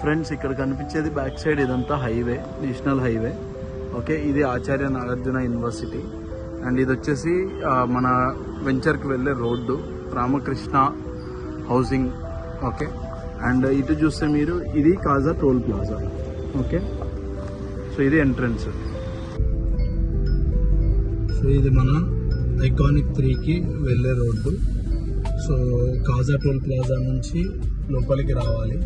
Friends ఇక్కడ కనిపించేది back side ఇదంతా హైవే, నేషనల్ హైవే. ఓకే, ఇది ఆచార్య నాగార్జున యూనివర్సిటీ. అండ్ ఇది వచ్చేసి మన వెంచర్కి వెళ్ళే road, Ramakrishna housing. Okay, and ఇటు చూస్తే మీరు ఇది కాజా టోల్ ప్లాజా. ఓకే, సో ఇది ఎంట్రన్స్. సో ఇది మన ఐకానిక్ 3కి వెళ్ళే రోడ్డు. సో కాజా టోల్ ప్లాజా నుంచి లోపలికి రావాలి.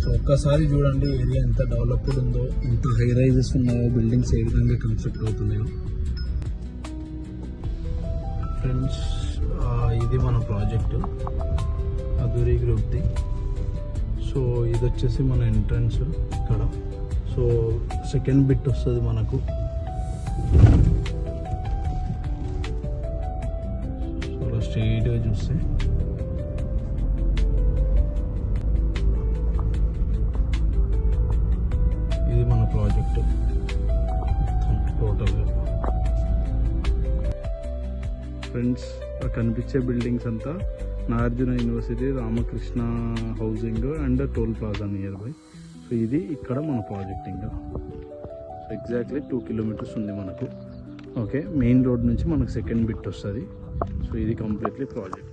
సో ఒక్కసారి చూడండి ఏరియా ఎంత డెవలప్డ్ ఉందో, ఎంత హై రైజెస్ ఉన్నాయో, బిల్డింగ్స్ ఏ విధంగా కన్స్ట్రక్ట్ అవుతున్నాయో. ఫ్రెండ్స్ ఇది మన ప్రాజెక్టు అధూరి గ్రూప్ది. సో ఇది వచ్చేసి మన ఎంట్రన్స్ ఇక్కడ. సో సెకండ్ బిట్ వస్తుంది మనకు. సో స్ట్రైట్గా చూస్తే ఇది మన ప్రాజెక్టు టోటల్గా. ఫ్రెండ్స్ కనిపించే బిల్డింగ్స్ అంతా Nagarjuna university, Ramakrishna housing and toll plaza near by. So ఇది ఇక్కడ మన ప్రాజెక్ట్. ఇంకా సో ఎగ్జాక్ట్లీ 2 కిలోమీటర్స్ ఉంది మనకు. ఓకే, మెయిన్ రోడ్ నుంచి మనకు సెకండ్ బిట్ వస్తుంది. సో ఇది కంప్లీట్లీ ప్రాజెక్ట్.